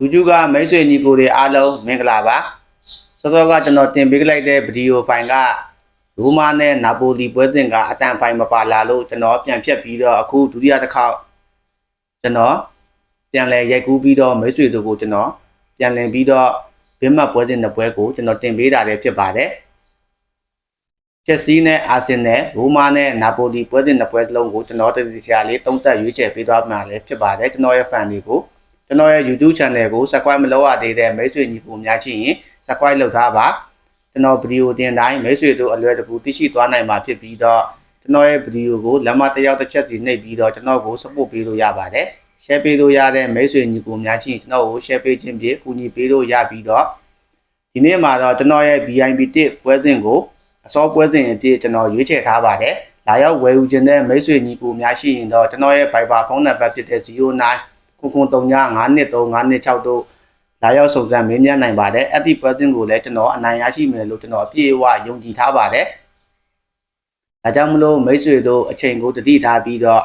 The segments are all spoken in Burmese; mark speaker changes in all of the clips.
Speaker 1: လူကျူကမိတ်ဆွေညီကိုတွေအားလုံးမင်္ဂလာပါစောစောကကျွန်တော်တင်ပေးလိုက်တဲ့ဗီဒီယိုဖိုင်ကရိုးမားနဲ့နာပိုလီပွဲစဉ်ကအတန်ဖိုင်မပါလာလို့ကျွန်တော်ပြန်ဖြတ်ပြီးတော့အခုဒုတိယတစ်ခေါက်ကျွန်တော်ပြန်လဲရိုက်ကူးပြီးတော့မိတ်ဆွေတို့ကိုကျွန်တော်ပြန်လည်ပြီးတော့ဘင်းမပွဲစဉ်နှစ်ပွဲကိုကျွန်တော်တင်ပေးတာလည်းဖြစ်ပါတယ်ချက်စီနဲ့အာဆင်နယ်ရိုးမားနဲ့နာပိုလီပွဲစဉ်နှစ်ပွဲလုံးကိုကျွန်တော်တရားလေးသုံးသပ်ရွေးချယ်ပေးသွားမှာလည်းဖြစ်ပါတယ်ကျွန်တော်ရဲ့ fan တွေကိုကျွန်တော်ရဲ့ YouTube channel ကို subscribe မလုပ်ရသေးတဲ့မိတ်ဆွေညီကိုများရှိရင် subscribe လုပ်ထားပါကျွန်တော်ဗီဒီယိုတင်တိုင်းမိတ်ဆွေတို့အလွယ်တကူသိရှိသွားနိုင်မှာဖြစ်ပြီးတော့ကျွန်တော်ရဲ့ဗီဒီယိုကိုလက်မတစ်ယောက်တစ်ချက်စီနှိပ်ပြီးတော့ကျွန်တော်ကို support ပေးလို့ရပါတယ် share ပေးလို့ရတဲ့မိတ်ဆွေညီကိုများရှိရင်ကျွန်တော်ကို share ပေးခြင်းဖြင့်ကူညီပေးလို့ရပြီးတော့ဒီနေ့မှာတော့ကျွန်တော်ရဲ့ VIP1 ပွဲစဉ်ကိုအစောပွဲစဉ်အဖြစ်ကျွန်တော်ရွေးချယ်ထားပါတယ်လာရောက်ဝယ်ယူခြင်းတဲ့မိတ်ဆွေညီကိုများရှိရင်တော့ကျွန်တော်ရဲ့ Viber ဖုန်းနံပါတ်ဖြစ်တဲ့09 9935256တို့လာရောက်စုံစမ်းမေးမြန်းနိုင်ပါတယ်အဲ့ဒီပွဲစဉ်ကိုလည်းကျွန်တော်အနိုင်ရရှိမယ်လို့ကျွန်တော်အပြည့်အဝယုံကြည်ထားပါတယ်ဒါကြောင့်မလို့မိတ်ဆွေတို့အချိန်ကိုတတိထားပြီးတော့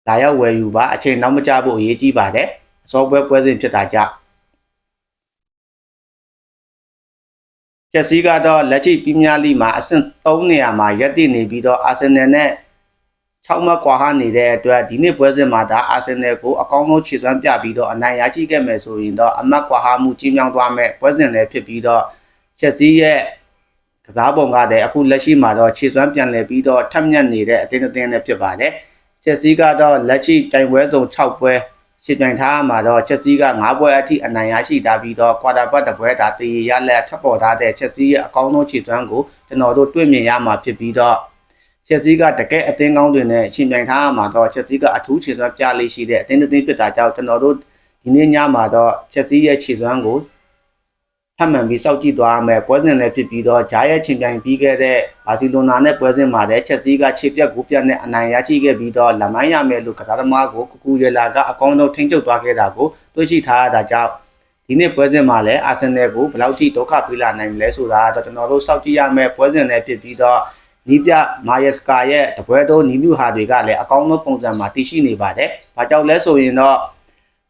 Speaker 1: လာရောက်ဝယ်ယူပါအချိန်နောက်မကျဖို့အရေးကြီးပါတယ်အစောပွဲစဉ်ဖြစ်တာကြောင့်ချက်စီကတော့လက်ရှိပရီးမီးယားလိမှာအဆင့်3နေရာမှာရပ်တည်နေပြီးတော့အာဆင်နယ်နဲ့6မှတ်ကွာဟနေတဲ့အတွက်ဒီနေ့ပွဲစဉ်မှာဒါအာဆင်နယ်ကိုအကောင်းဆုံးခြေစွမ်းပြပြီးတော့အနိုင်ရရှိခဲ့မယ်ဆိုရင်တော့အမှတ်ကွာဟမှုကြီးမြောင်းသွားမယ်ပွဲစဉ်လည်းဖြစ်ပြီးတော့ချက်စီရဲ့ကစားပုံကလည်းအခုလက်ရှိမှာတော့ခြေစွမ်းပြန်လည်ပြီးတော့ထပ်မြက်နေတဲ့အတင်းအတင်းနဲ့ဖြစ်ပါတယ်ချက်စီကတော့လက်ရှိတိုင်ပွဲစုံ6ပွဲရှင်းပြိုင်ထားမှာတော့ချက်စီက9ပွဲအထိအနိုင်ရရှိထားပြီးတော့ကွာတာပတ်တစ်ပွဲဒါတည်ရလက်ထပ်ပေါ်ထားတဲ့ချက်စီရဲ့အကောင်းဆုံးခြေစွမ်းကိုကျွန်တော်တို့တွေ့မြင်ရမှာဖြစ်ပြီးတော့ချက်စီကတကယ်အတင်းကောင်းတွေနဲ့ရှင်းပြိုင်ထားမှာတော့ချက်စီကအထူးခြေစွမ်းပြလေးရှိတဲ့အတင်းအတင်းဖြစ်တာကြောင့်ကျွန်တော်တို့ဒီနေ့ညမှာတော့ချက်စီရဲ့ခြေစွမ်းကိုထပ်မံပြီးစောင့်ကြည့်သွားမယ်ပွဲစဉ်လည်းဖြစ်ပြီးတော့ဂျာရဲ့ချင်းပြိုင်ပြီးခဲ့တဲ့ဘာစီလိုနာနဲ့ပွဲစဉ်မှာလည်းချက်စီကခြေပြက်ကိုပြက်နဲ့အနိုင်ရရှိခဲ့ပြီးတော့လက်မိုင်းရမယ်လို့ကစားသမားကိုကူရလာကအကောင်းဆုံးထိန်းချုပ်သွားခဲ့တာကိုတွေ့ရှိထားရတာကြောင့်ဒီနေ့ပွဲစဉ်မှာလည်းအာဆင်နယ်ကိုဘယ်လောက်ထိဒုက္ခပေးလာနိုင်မလဲဆိုတာတော့ကျွန်တော်တို့စောင့်ကြည့်ရမယ်ပွဲစဉ်လည်းဖြစ်ပြီးတော့နီးပြမာယက်စကာရဲ့တပွဲတော်နီးမြူဟာတွေကလည်းအကောင်းဆုံးပုံစံမှာတည်ရှိနေပါတယ်။ဘာကြောင့်လဲဆိုရင်တော့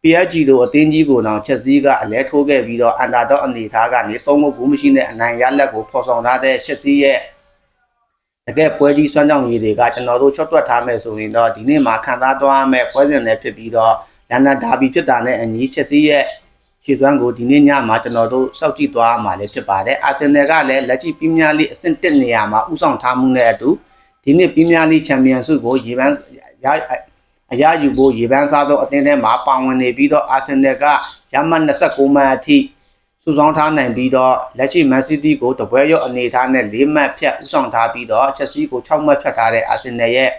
Speaker 1: PSG တို့အသင်းကြီးကိုတော့ချက်စီကအလဲထိုးခဲ့ပြီးတော့အန်တာတော့အနေထားကနေ3ဂိုးဘူးမရှိတဲ့အနိုင်ရလက်ကိုဖော်ဆောင်ထားတဲ့ချက်စီရဲ့တကယ်ပွဲကြီးစွမ်းကြောင်းကြီးတွေကကျွန်တော်တို့ချော့တွက်ထားမယ်ဆိုရင်တော့ဒီနေ့မှာခံစားသွားမယ်ပွဲစဉ်လည်းဖြစ်ပြီးတော့လန်ဒန်ဒါဘီဖြစ်တာနဲ့အညီချက်စီရဲ့ခြေစွမ်းကိုဒီနေ့ညမှာကျွန်တော်တို့စောင့်ကြည့်သွားမှာလည်းဖြစ်ပါတယ်အာဆင်နယ်ကလည်းလက်ရှိပရီးမီးယားလိအဆင့်1နေရာမှာဥဆောင်ထားမှုနဲ့အတူဒီနေ့ပရီးမီးယားလိချန်ပီယံဆုကိုရေပန်းအရယူဖို့ရေပန်းစားသောအသင်းထဲမှာပါဝင်နေပြီးတော့အာဆင်နယ်ကရမှတ်29မှတ်အထိစုဆောင်းထားနိုင်ပြီးတော့လက်ရှိမန်စီးတီးကိုတပွဲရော့အနေထားနဲ့4မှတ်ဖြတ်ဥဆောင်ထားပြီးတော့ချက်စီကို6မှတ်ဖြတ်ထားတဲ့အာဆင်နယ်ရဲ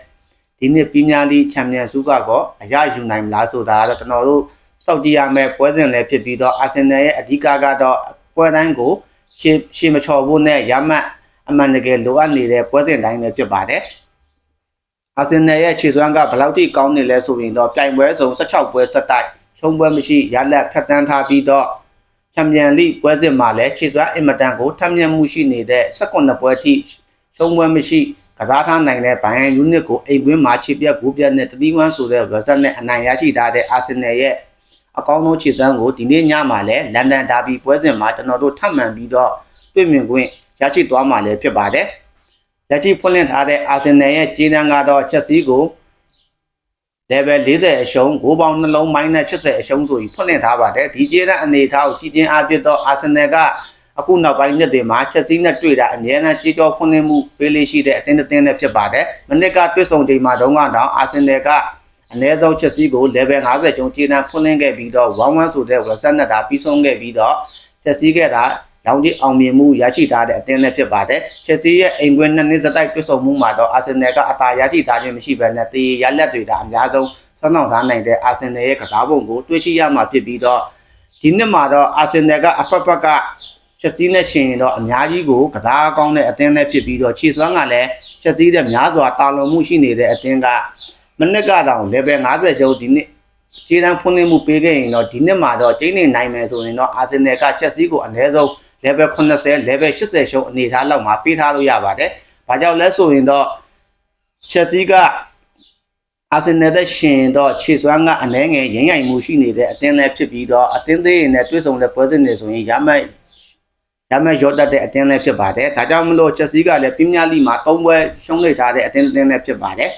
Speaker 1: ့ဒီနေ့ပရီးမီးယားလိချန်ပီယံဆုကတော့အရယူနိုင်မလားဆိုတာကတော့ကျွန်တော်တို့စောင့်ကြည့်ရမယ်ပွဲစဉ်လည်းဖြစ်ပြီးတော့အာဆင်နယ်ရဲ့အဓိကကတော့ပွဲတိုင်းကိုရှေ့မချော်ဖို့နဲ့ရမှတ်အမှန်တကယ်လိုအပ်နေတဲ့ပွဲစဉ်တိုင်းလည်းဖြစ်ပါတယ်အာဆင်နယ်ရဲ့ခြေစွမ်းကဘယ်လောက်ထိကောင်းနေလဲဆိုရင်တော့ပြိုင်ပွဲစုံ16ပွဲဆက်တိုက်ရှုံးပွဲမရှိရလက်ဖြတ်တန်းထားပြီးတော့ချန်ပီယံလိပွဲစဉ်မှာလည်းခြေစွမ်းအင်မတန်ကိုထပ်မြက်မှုရှိနေတဲ့18ပွဲထိရှုံးပွဲမရှိကစားထားနိုင်တဲ့ဘိုင်ယန်ယူနစ်ကိုအိမ်ကွင်းမှာခြေပြက်ဂိုးပြက်နဲ့တတိဝမ်းဆိုတဲ့ရက်ဆက်နဲ့အနိုင်ရရှိထားတဲ့အာဆင်နယ်ရဲ့အကောင်းဆုံးခြေစွမ်းကိုဒီနေ့ညမှာလည်းလန်ဒန်ဒါဘီပွဲစဉ်မှာကျွန်တော်တို့ထပ်မံပြီးတော့တွေ့မြင်ခွင့်ရရှိသွားမှာလည်းဖြစ်ပါတယ်လက်ရှိဖွင့်လှစ်ထားတဲ့အာဆင်နယ်ရဲ့ကြေးတန်းကတော့ချက်စီကို level 40အရှုံးဂိုးပေါင်းနှလုံးမိုင်းနဲ့80အရှုံးဆိုပြီးဖွင့်လှစ်ထားပါတယ်ဒီကြေးတန်းအနေထားကိုကြည့်ချင်းအားဖြင့်တော့အာဆင်နယ်ကအခုနောက်ပိုင်းနှစ်တွေမှာချက်စီနဲ့တွေ့တာအများနဲ့ကြေးကြောဖွင့်လှစ်မှုပေးလေးရှိတဲ့အတင်းတင်းနဲ့ဖြစ်ပါတယ်မနစ်ကတွေ့ဆုံချိန်မှာတုန်းကတော့အာဆင်နယ်ကအနည်းဆုံးချက်စီကို level 50ကျုံကြေးတန်းဖွင့်လှစ်ခဲ့ပြီးတော့1-1ဆိုတဲ့ဝက်ဆက်နဲ့ဒါပြီးဆုံးခဲ့ပြီးတော့ချက်စီကဒါရောင်ကြီးအောင်မြင်မှုရရှိထားတဲ့အသင်းနဲ့ဖြစ်ပါတယ်ချက်စီရဲ့အိမ်ကွင်း2နှစ်စတိုက်တွေ့ဆုံမှုမှာတော့အာဆင်နယ်ကအသာရရှိထားခြင်းမရှိဘဲနဲ့တည်ရလက်တွေဒါအများဆုံးဆွမ်းဆောင်ထားနိုင်တဲ့အာဆင်နယ်ရဲ့ကစားပုံကိုတွေ့ရှိရမှာဖြစ်ပြီးတော့ဒီနှစ်မှာတော့အာဆင်နယ်ကအဖက်ဖက်ကချက်စီနဲ့ရှင်ရင်တော့အများကြီးကိုကစားကောင်းတဲ့အသင်းနဲ့ဖြစ်ပြီးတော့ခြေစွမ်းကလည်းချက်စီတဲ့များစွာတာလွန်မှုရှိနေတဲ့အသင်းကမနစ်ကတော့ level 50ကျော်ဒီနှစ်ကြေးတန်းဖွင့်လှစ်မှုပေးခဲ့ရင်တော့ဒီနှစ်မှာတော့ကျင်းနေနိုင်မယ်ဆိုရင်တော့အာဆင်နယ်ကချက်စီကိုအနည်းဆုံးlevel 80 level 80ရှုံးအနေထားလောက်မှာပေးထားလို့ရပါတယ်။ဘာကြောင့်လဲဆိုရင်တော့ချက်စီက အာဆင်နယ်တဲ့ရှင်တော့ခြေစွမ်းကအနှဲငယ်ရင်းရိုင်မှုရှိနေတဲ့အတင်းနဲ့ဖြစ်ပြီးတော့အတင်းသေးရင်နဲ့တွဲဆုံတဲ့ပွဲစဉ်တွေဆိုရင်ရမဲ့ရော့တတ်တဲ့အတင်းနဲ့ဖြစ်ပါတယ်ဒါကြောင့်မလို့ချက်စီးကလည်းပြင်းပြလိမှာ၃ပွဲရှုံးလိုက်ထားတဲ့အတင်းနဲ့ဖြစ်ပါတယ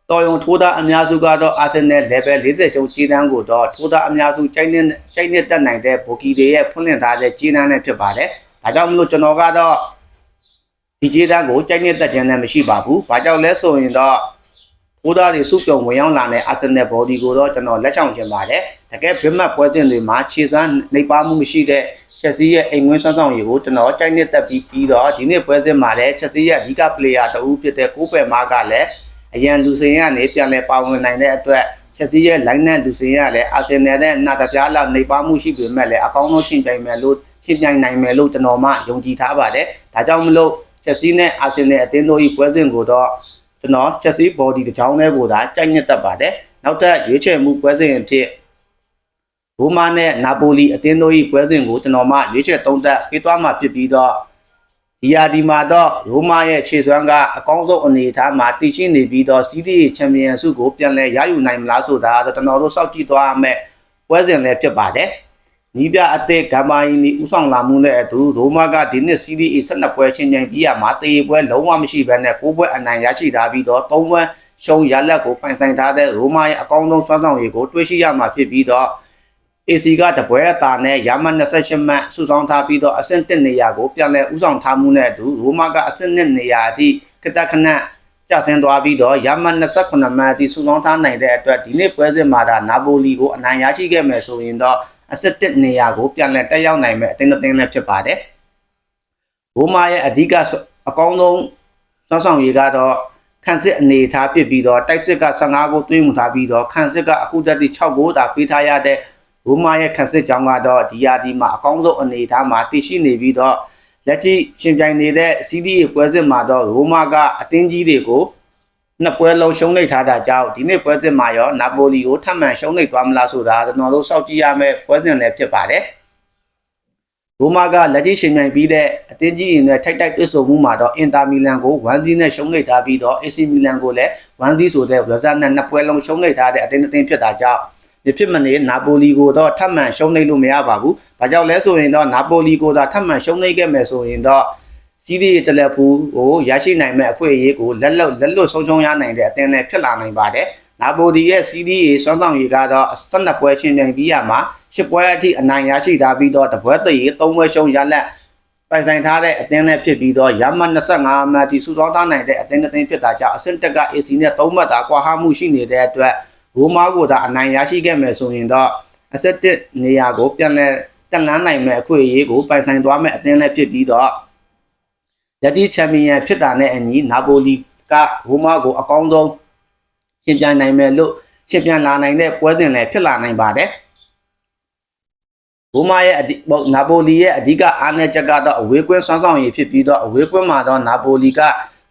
Speaker 1: ်တော်ရုံထိုးသားအများစုကတော့အာဆင်နယ် level 40ကျုံကြီးတန်းကိုတော့ထိုးသားအများစုကြိုက်နေတက်နိုင်တဲ့ဘိုကီတွေရဲ့ဖွင့်လှစ်ထားတဲ့ကြီးတန်းနဲ့ဖြစ်ပါတယ်ဒါကြောင့်မလို့ကျွန်တော်ကတော့ဒီကြီးတန်းကိုကြိုက်နေတက်ခြင်းနဲ့မရှိပါဘူးဘာကြောင့်လဲဆိုရင်တော့ထိုးသားတွေစုပြုံဝင်ရောက်လာတဲ့အာဆင်နယ် body ကိုတော့ကျွန်တော်လက်ချောင်ခြင်းပါတယ်တကယ်ဘစ်မတ်ပွဲစဉ်တွေမှာခြေစွမ်းနှိပ်ပါမှုမရှိတဲ့ချက်စီးရဲ့အိမ်ဝင်းစွမ်းဆောင်ရည်ကိုကျွန်တော်ကြိုက်နေတက်ပြီးတော့ဒီနေ့ပွဲစဉ်မှာလည်းချက်စီးရဲ့အဓိက player တဦးဖြစ်တဲ့ကိုပယ်မားကလည်းအရန်လူစင်ကနေပြန်လဲပါဝင်နိုင်တဲ့အတွက်ချက်စီးရဲ့ line နဲ့လူစင်ရလည်းအာဆင်နယ်နဲ့နာတပြားလောက်နှိပ်ပါမှုရှိပေမဲ့လည်းအကောင်းဆုံးရှင်ပြိုင်မယ်လို့ရှင်ပြိုင်နိုင်မယ်လို့ကျွန်တော်မှယုံကြည်ထားပါတယ်ဒါကြောင့်မလို့ချက်စီးနဲ့အာဆင်နယ်အသင်းတို့၏ပွဲစဉ်ကိုတော့ကျွန်တော်ချက်စီး body တစ်ချောင်းလေးကိုသာကြိုက်နေတတ်ပါတယ်နောက်ထပ်ရွေးချယ်မှုပွဲစဉ်အဖြစ်ရိုမာနဲ့နာပိုလီအသင်းတို့၏ပွဲစဉ်ကိုကျွန်တော်မှရွေးချယ်သုံးသပ်ပေးသွားမှာဖြစ်ပြီးတော့ဒီယာဒီမှာတော့ရိုမာရဲ့ခြေစွမ်းကအကောင်းဆုံးအနေအထားမှာတည်ရှိနေပြီးတော့စီးတီးချန်ပီယံဆုကိုပြန်လည်ရယူနိုင်မလားဆိုတာတော့ကျွန်တော်တို့စောင့်ကြည့်သွားရမယ့်ပွဲစဉ်လည်းဖြစ်ပါတယ်။နီးပြအသစ်ဂမ်ဘာယီနီဦးဆောင်လာမှုနဲ့အတူရိုမာကဒီနှစ်စီးတီး12ပွဲချင်းချင်းပြီးရမှာတရေပွဲလုံးဝမရှိဘဲနဲ့9ပွဲအနိုင်ရရှိထားပြီးတော့3ပွဲရှုံးရလက်ကိုပိုင်ဆိုင်ထားတဲ့ရိုမာရဲ့အကောင်းဆုံးစွမ်းဆောင်ရည်ကိုတွေ့ရှိရမှာဖြစ်ပြီးတော့AC ကတပွဲအသာနဲ့ရမ28မှတ်စုဆောင်ထားပြီးတော့အဆင့်1နေရာကိုပြန်လည်ဦးဆောင်ထားမှုနဲ့အတူရိုမာကအဆင့်2နေရာအထိကတခဏကျဆင်းသွားပြီးတော့ရမ28မှတ်အထိစုဆောင်ထားနိုင်တဲ့အတွက်ဒီနေ့ပွဲစဉ်မှာဒါနာပိုလီကိုအနိုင်ရရှိခဲ့မယ်ဆိုရင်တော့အဆင့်1နေရာကိုပြန်လည်တက်ရောက်နိုင်မယ်အသင်းနဲ့ဖြစ်ပါတယ်ရိုမာရဲ့အဓိကအကောင်းဆုံးစွမ်းဆောင်ရည်ကတော့ခန့်စစ်အနေထားဖြစ်ပြီးတော့တိုက်စစ်က15ကိုသွင်းမှုထားပြီးတော့ခန့်စစ်ကအခုတက်ទី6ကိုသာပေးထားရတဲ့ရိုမာရဲ့ခန့်စစ်ကြောင်းကတော့ဒီယာဒီမှာအကောင်းဆုံးအနေအထားမှာတည်ရှိနေပြီးတော့လက်ရှိရှင်ပြိုင်နေတဲ့စီးတီးပွဲစဉ်မှာတော့ရိုမာကအတင်းကြီးတွေကိုနှစ်ပွဲလုံးရှုံးလိုက်ထားတာကြောင့်ဒီနေ့ပွဲစဉ်မှာရောနာပိုလီကိုထပ်မံရှုံးလိုက်သွားမလားဆိုတာကျွန်တော်တို့စောင့်ကြည့်ရမယ့်ပွဲစဉ်လည်းဖြစ်ပါတယ်ရိုမာကလက်ရှိရှင်ပြိုင်ပြီးတဲ့အတင်းကြီးတွေနဲ့ထိုက်တိုက်တွေ့ဆုံမှုမှာတော့အင်တာမီလန်ကို1-0နဲ့ရှုံးလိုက်ထားပြီးတော့ AC မီလန်ကိုလည်း1-0ဆိုတဲ့ result နဲ့နှစ်ပွဲလုံးရှုံးလိုက်ထားတဲ့အတင်းဖြစ်တာကြောင့်ဒီဖြစ်မနေနာပိုလီကိုတော့ထပ်မံရှုံးနိုင်လို့မရပါဘူး။ဘာကြောင့်လဲဆိုရင်တော့နာပိုလီကိုသာထပ်မံရှုံးနိုင်ခဲ့မယ်ဆိုရင်တော့စီးရီးတလက်ဖူးကိုရရှိနိုင်မဲ့အခွင့်အရေးကိုလက်လွတ်ဆုံးရှုံးရနိုင်တဲ့အသင်းနဲ့ဖြစ်လာနိုင်ပါတယ်။နာပိုလီရဲ့စီးရီးစွမ်းဆောင်ရည်ကတော့12ပွဲချင်းပြိုင်ပြီးရမှာ10ပွဲအထိအနိုင်ရရှိထားပြီးတော့တပွဲတည်း3ပွဲရှုံးရလက်ပိုင်ဆိုင်ထားတဲ့အသင်းနဲ့ဖြစ်ပြီးတော့ရမ25မှတ်ထိစုဆောင်းထားနိုင်တဲ့အသင်းဖြစ်တာကြောင့်အဆင့်တက်က AC နဲ့3မှတ်သာကွာဟမှုရှိနေတဲ့အတွက်ရိုမာကိုသာအနိုင်ရရှိခဲ့မယ်ဆိုရင်တော့အဆင့်1နေရာကိုပြန်လည်တက်လှမ်းနိုင်မဲ့အခွင့်အရေးကိုပိုင်ဆိုင်သွားမဲ့အသင်းနဲ့ဖြစ်ပြီးတော့လက်တီချန်ပီယံဖြစ်တာနဲ့အညီနာပိုလီကရိုမာကိုအကောင်းဆုံးရှင်ပြိုင်နိုင်မယ်လို့ရှင်ပြိုင်လာနိုင်တဲ့ပွဲစဉ်လည်းဖြစ်လာနိုင်ပါတယ်ရိုမာရဲ့နာပိုလီရဲ့အဓိကအားနည်းချက်ကတော့အဝေးကွင်းစွမ်းဆောင်ရည်ဖြစ်ပြီးတော့အဝေးကွင်းမှာတော့နာပိုလီက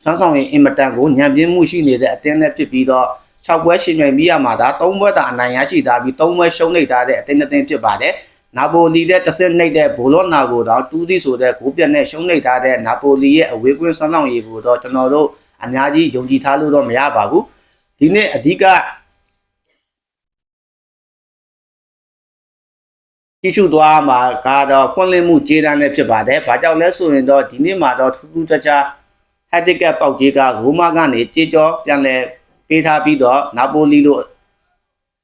Speaker 1: စွမ်းဆောင်ရည်အင်မတန်ကိုညံပြင်းမှုရှိနေတဲ့အသင်းနဲ့ဖြစ်ပြီးတော့6ပွဲရှင်ပြိုင်ပြီးရမှာဒါ3ပွဲသာအနိုင်ရရှိထားပြီး3ပွဲရှုံးနေထားတဲ့အသင်းဖြစ်ပါတယ်။နာပိုလီတဲ့တစ်စစ်နှိပ်တဲ့ဘိုလောနာကိုတော့2-0ဆိုတဲ့ဂိုးပြတ်နဲ့ရှုံးနေထားတဲ့နာပိုလီရဲ့အဝေးကွင်းစွမ်းဆောင်ရည်ကိုတော့ကျွန်တော်တို့အများကြီးယုံကြည်ထားလို့တော့မရပါဘူး။ဒီနေ့အဓိကကြည့်ရှုသွားမှာကတော့ဖွင့်လှစ်မှုကြေးတန်းနဲ့ဖြစ်ပါတယ်။ဘာကြောင့်လဲဆိုရင်တော့ဒီနေ့မှာတော့ထူးထူးခြားခြား handicap ပေါက်ကြေးကရိုမာကနေကြေးကြောပြန်လဲပေးထားပြီးတော့နာပိုလီလို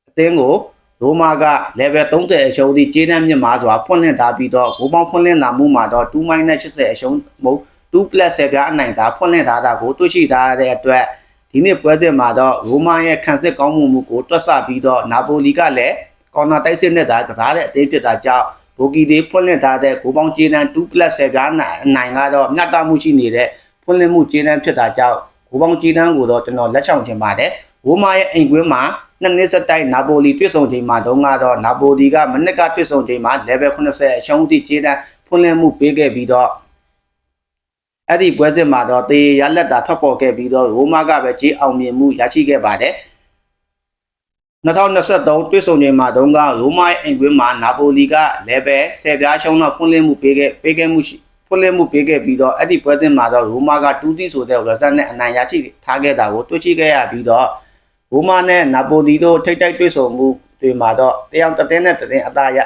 Speaker 1: အသင်းကိုရိုမာက level 30အရှုံးသည့်ကြေးတန်းမြင့်မာစွာဖွင့်လှစ်ထားပြီးတော့ဂိုးပေါင်းဖွင့်လှစ်လာမှုမှာတော့2-80အရှုံးမဟုတ်2+10ပြားအနိုင်သာဖွင့်လှစ်ထားတာကိုတွေ့ရှိထားတဲ့အတွက်ဒီနေ့ပွဲစဉ်မှာတော့ရိုမာရဲ့ခံစစ်ကောင်းမှုကိုတွက်ဆပြီးတော့နာပိုလီကလည်းကော်နာတိုက်စစ်နဲ့သာကစားတဲ့အသင်းဖြစ်တာကြောင့်ဘိုကီတွေဖွင့်လှစ်ထားတဲ့ဂိုးပေါင်းကြေးတန်း2+10ပြားအနိုင်ကတော့မျှတမှုရှိနေတဲ့ဖွင့်လှစ်မှုကြေးတန်းဖြစ်တာကြောင့်ဂိုးပေါင်းကြေးတန်းကိုတော့ကျွန်တော်လက်ချောင်ချင်ပါတယ်ရိုမာရဲ့အိမ်ကွင်းမှာ2နှစ်ဆက်တိုက်နာပိုလီတွေ့ဆုံချိန်မှာတုန်းကတော့နာပိုလီကမနစ်ကတွေ့ဆုံချိန်မှာ level 80အရှုံးသည့်ကြေးတန်းဖွင့်လှစ်မှုပေးခဲ့ပြီးတော့အဲ့ဒီပွဲစဉ်မှာတော့တေရလက်တာထွက်ပေါ်ခဲ့ပြီးတော့ရိုမာကပဲကြေးအောင်မြင်မှုရရှိခဲ့ပါတယ်2023တွေ့ဆုံချိန်မှာတုန်းကရိုမာရဲ့အိမ်ကွင်းမှာနာပိုလီက level 10ပြားရှုံးတော့ဖွင့်လှစ်မှုပေးခဲ့မှု ဖွင့်လှစ်မှုပေးခဲ့ပြီးတော့အဲ့ဒီပွဲစဉ်မှာတော့ရိုမာက2-0ဆိုတဲ့ result နဲ့အနိုင်ရရှိထားခဲ့တာကိုတွေ့ရှိခဲ့ရပြီးတော့ရိုမာနဲ့နာပိုလီတို့ထိပ်တိုက်တွေ့ဆုံမှုတွေမှာတော့တယောက်တစ်သင်းနဲ့တစ်သင်းအသာရ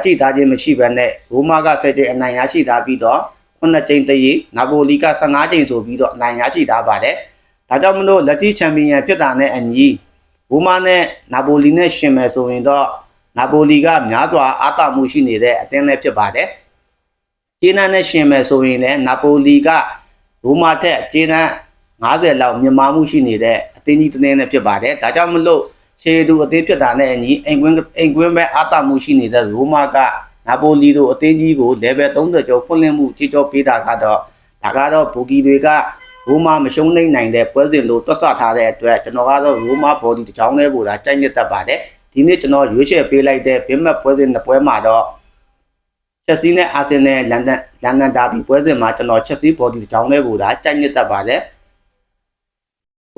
Speaker 1: ရှိထားခြင်းမရှိဘဲနဲ့ရိုမာက10ကြိမ်အနိုင်ရရှိထားပြီးတော့9ကြိမ်တည်းနာပိုလီက15ကြိမ်ဆိုပြီးတော့အနိုင်ရရှိထားပါတယ်ဒါကြောင့်မလို့လက်ရှိချန်ပီယံဖြစ်တာနဲ့အညီရိုမာနဲ့နာပိုလီနဲ့ရှင်မယ်ဆိုရင်တော့နာပိုလီကများစွာအားသာမှုရှိနေတဲ့အသင်းလည်းဖြစ်ပါတယ်ကျေးနန်းနဲ့ရှင်မယ်ဆိုရင်လည်းနာပိုလီကရိုမာထက်ကျေးနန်း50လောက်မြင့်မားမှုရှိနေတဲ့အသင်းကြီးတစ်သင်းနဲ့ဖြစ်ပါတယ်ဒါကြောင့်မလို့ခြေသူအသင်းဖြစ်တာနဲ့အညီအိမ်ကွင်းပဲအားသာမှုရှိနေတဲ့ရိုမာကနာပိုလီတို့အသင်းကြီးကို level 30ကျော်ဖွင့်လှစ်မှုကြီးကျော်ပေးတာကတော့ဘူဂီတွေကရိုမာမရှုံးနိုင်တဲ့ပွဲစဉ်လို့တွက်ဆထားတဲ့အတွက်ကျွန်တော်ကတော့ရိုမာဘော်ဒီတစ်ချောင်းလေးကိုဒါကြိုက်နေတတ်ပါတယ်ဒီနေ့ကျွန်တော်ရွေးချယ်ပေးလိုက်တဲ့ဘင်းမက်ပွဲစဉ်နှစ်ပွဲမှာတော့ချက်စီနဲ့အာဆင်နယ်လန်ဒန်ဒါဘီပွဲစဉ်မှာကျွန်တော်ချက်စီဘော်ဒီတစ်ချောင်းလေးကိုဒါကြိုက်နေတတ်ပါတယ်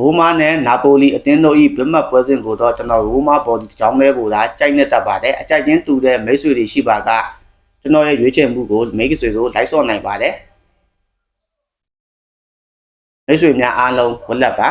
Speaker 1: ရိုမာနဲ့နာပိုလီအသင်းတို့၏ဘင်းမက်ပွဲစဉ်ကိုတော့ကျွန်တော်ရိုမာဘော်ဒီတစ်ချောင်းလေးကိုဒါကြိုက်နေတတ်ပါတယ်အကြိုက်ချင်းတူတဲ့မိတ်ဆွေတွေရှိပါကကျွန်တော်ရဲ့ရွေးချယ်မှုကိုမိတ်ဆွေတို့လိုက်ဆော့နိုင်ပါတယ်မိတ်ဆွေများအားလုံးဝတ်လက်ပါ